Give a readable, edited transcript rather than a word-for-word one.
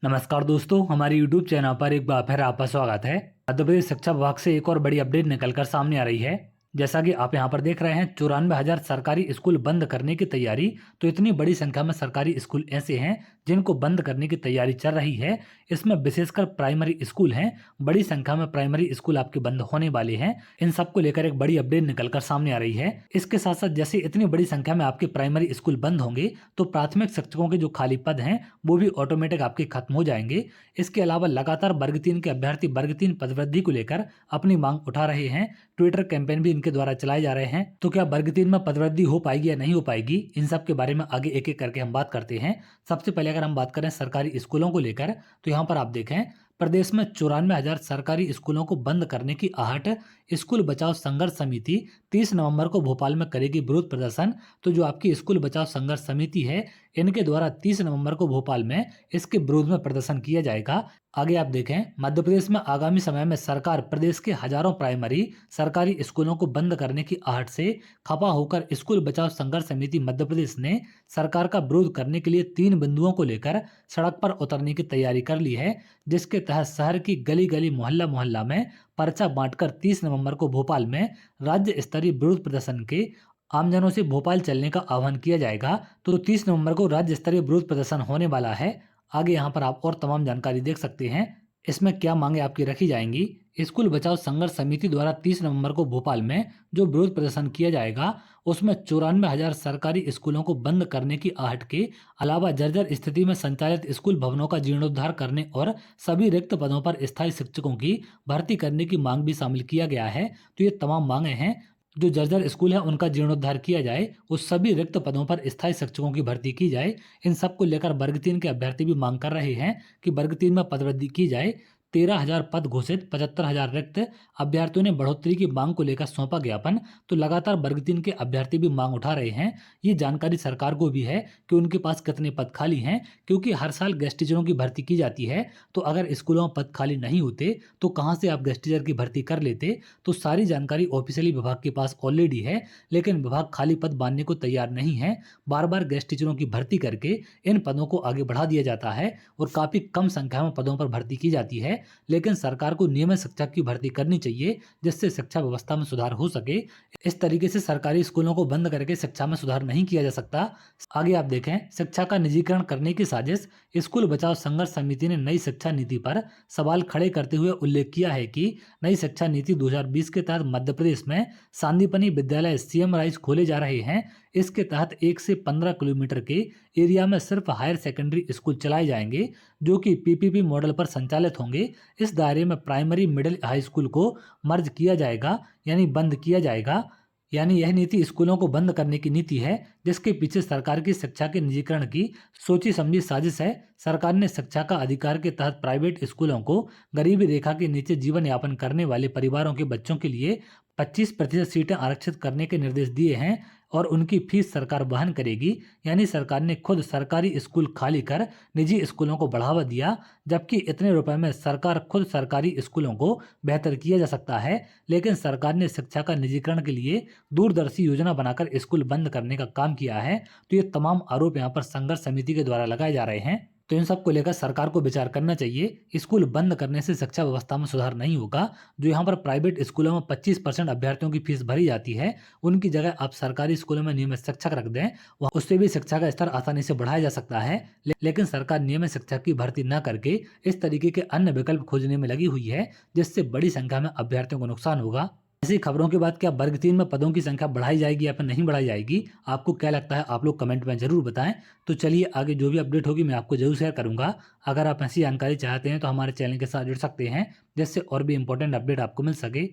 नमस्कार दोस्तों, हमारे YouTube चैनल पर एक बार फिर आपका स्वागत है। मध्य प्रदेश शिक्षा विभाग से एक और बड़ी अपडेट निकलकर सामने आ रही है। जैसा कि आप यहां पर देख रहे हैं, 94,000 सरकारी स्कूल बंद करने की तैयारी। तो इतनी बड़ी संख्या में सरकारी स्कूल ऐसे हैं जिनको बंद करने की तैयारी चल रही है। इसमें विशेषकर प्राइमरी स्कूल हैं। बड़ी संख्या में प्राइमरी स्कूल आपके बंद होने वाले हैं। इन सबको लेकर एक बड़ी अपडेट निकलकर सामने आ रही है। इसके साथ साथ जैसे इतनी बड़ी संख्या में आपके प्राइमरी स्कूल बंद होंगे तो प्राथमिक शिक्षकों के जो खाली पद हैं वो भी ऑटोमेटिक आपके खत्म हो जाएंगे। इसके अलावा लगातार वर्ग 3 के अभ्यर्थी वर्ग 3 पदवृद्धि को लेकर अपनी मांग उठा रहे हैं। ट्विटर कैंपेन भी इनके द्वारा चलाए जा रहे हैं। तो क्या वर्ग 3 में पदवृद्धि हो पाएगी या नहीं हो पाएगी, इन सब के बारे में आगे एक एक करके हम बात करते हैं। सबसे पहले अगर हम बात करें सरकारी स्कूलों को लेकर, तो यहाँ पर आप देखें प्रदेश में 94,000 सरकारी स्कूलों को बंद करने की आहट। स्कूल बचाओ संघर्ष समिति 30 नवंबर को भोपाल में करेगी विरोध प्रदर्शन। तो जो आपकी स्कूल बचाओ संघर्ष समिति है, इनके द्वारा 30 नवंबर को भोपाल में इसके विरोध में प्रदर्शन किया जाएगा। आगे आप देखें, मध्य प्रदेश में आगामी समय में सरकार प्रदेश के हजारों प्राइमरी सरकारी स्कूलों को बंद करने की आहट से खफा होकर स्कूल बचाओ संघर्ष समिति मध्य प्रदेश ने सरकार का विरोध करने के लिए 3 बिंदुओं को लेकर सड़क पर उतरने की तैयारी कर ली है। जिसके तहत शहर की गली गली मोहल्ला मोहल्ला में पर्चा बांटकर 30 नवंबर को भोपाल में राज्य स्तरीय विरोध प्रदर्शन के आमजनों से भोपाल चलने का आह्वान किया जाएगा। तो 30 नवंबर को राज्य स्तरीय विरोध प्रदर्शन होने वाला है। आगे यहाँ पर आप और तमाम जानकारी देख सकते हैं। इसमें क्या मांगे आपकी रखी जाएंगी। स्कूल बचाओ संघर्ष समिति द्वारा 30 नवंबर को भोपाल में जो विरोध प्रदर्शन किया जाएगा उसमें 94,000 सरकारी स्कूलों को बंद करने की आहट के अलावा जर्जर स्थिति में संचालित स्कूल भवनों का जीर्णोद्धार करने और सभी रिक्त पदों पर स्थायी शिक्षकों की भर्ती करने की मांग भी शामिल किया गया है। तो ये तमाम मांगे हैं। जो जर्जर स्कूल है उनका जीर्णोद्धार किया जाए, उस सभी रिक्त पदों पर स्थायी शिक्षकों की भर्ती की जाए। इन सब को लेकर वर्ग 3 के अभ्यर्थी भी मांग कर रहे हैं कि वर्ग 3 में पदवृद्धि की जाए। 13,000 पद घोषित, 75,000 रिक्त। अभ्यर्थियों ने बढ़ोतरी की मांग को लेकर सौंपा ज्ञापन। तो लगातार वर्ग 3 के अभ्यर्थी भी मांग उठा रहे हैं। ये जानकारी सरकार को भी है कि उनके पास कितने पद खाली हैं, क्योंकि हर साल गेस्ट टीचरों की भर्ती की जाती है। तो अगर स्कूलों में पद खाली नहीं होते तो कहाँ से आप गेस्ट टीचर की भर्ती कर लेते। तो सारी जानकारी ऑफिशियली विभाग के पास ऑलरेडी है, लेकिन विभाग खाली पद बांधने को तैयार नहीं है। बार बार गेस्ट टीचरों की भर्ती करके इन पदों को आगे बढ़ा दिया जाता है और काफी कम संख्या में पदों पर भर्ती की जाती है। लेकिन सरकार को नियमित शिक्षक की भर्ती करनी चाहिए, जिससे शिक्षा व्यवस्था में सुधार हो सके। इस तरीके से सरकारी स्कूलों को बंद करके शिक्षा में सुधार नहीं किया जा सकता। आगे आप देखें, शिक्षा का निजीकरण करने की साजिश। स्कूल बचाओ संघर्ष समिति ने नई शिक्षा नीति पर सवाल खड़े करते हुए उल्लेख किया है कि नई शिक्षा नीति 2020 के तहत मध्य प्रदेश में सांदीपनि विद्यालय सीएम राइज खोले जा रहे हैं। इसके तहत 1 से 15 किलोमीटर के एरिया में सिर्फ हायर सेकेंडरी स्कूल चलाए जाएंगे, जो कि पीपीपी मॉडल पर संचालित होंगे। इस दायरे में प्राइमरी मिडिल हाई स्कूल को मर्ज किया जाएगा, यानी बंद किया जाएगा। यानी यह नीति स्कूलों को बंद करने की नीति है, जिसके पीछे सरकार की शिक्षा के निजीकरण की सोची समझी साजिश है। सरकार ने शिक्षा का अधिकार के तहत प्राइवेट स्कूलों को गरीबी रेखा के नीचे जीवन यापन करने वाले परिवारों के बच्चों के लिए 25% सीटें आरक्षित करने के निर्देश दिए हैं और उनकी फीस सरकार वहन करेगी। यानी सरकार ने खुद सरकारी स्कूल खाली कर निजी स्कूलों को बढ़ावा दिया, जबकि इतने रुपए में सरकार खुद सरकारी स्कूलों को बेहतर किया जा सकता है। लेकिन सरकार ने शिक्षा का निजीकरण के लिए दूरदर्शी योजना बनाकर स्कूल बंद करने का काम किया है। तो ये तमाम आरोप यहाँ पर संघर्ष समिति के द्वारा लगाए जा रहे हैं। तो इन सब को लेकर सरकार को विचार करना चाहिए। स्कूल बंद करने से शिक्षा व्यवस्था में सुधार नहीं होगा। जो यहाँ पर प्राइवेट स्कूलों में 25% अभ्यर्थियों की फीस भरी जाती है, उनकी जगह आप सरकारी स्कूलों में नियमित शिक्षक रख दें, उससे भी शिक्षा का स्तर आसानी से बढ़ाया जा सकता है। लेकिन सरकार नियमित शिक्षक की भर्ती न करके इस तरीके के अन्य विकल्प खोजने में लगी हुई है, जिससे बड़ी संख्या में अभ्यर्थियों को नुकसान होगा। ऐसी खबरों के बाद क्या वर्ग 3 में पदों की संख्या बढ़ाई जाएगी या फिर नहीं बढ़ाई जाएगी, आपको क्या लगता है आप लोग कमेंट में जरूर बताएं। तो चलिए आगे जो भी अपडेट होगी मैं आपको जरूर शेयर करूंगा। अगर आप ऐसी जानकारी चाहते हैं तो हमारे चैनल के साथ जुड़ सकते हैं, जिससे और भी इंपॉर्टेंट अपडेट आपको मिल सके।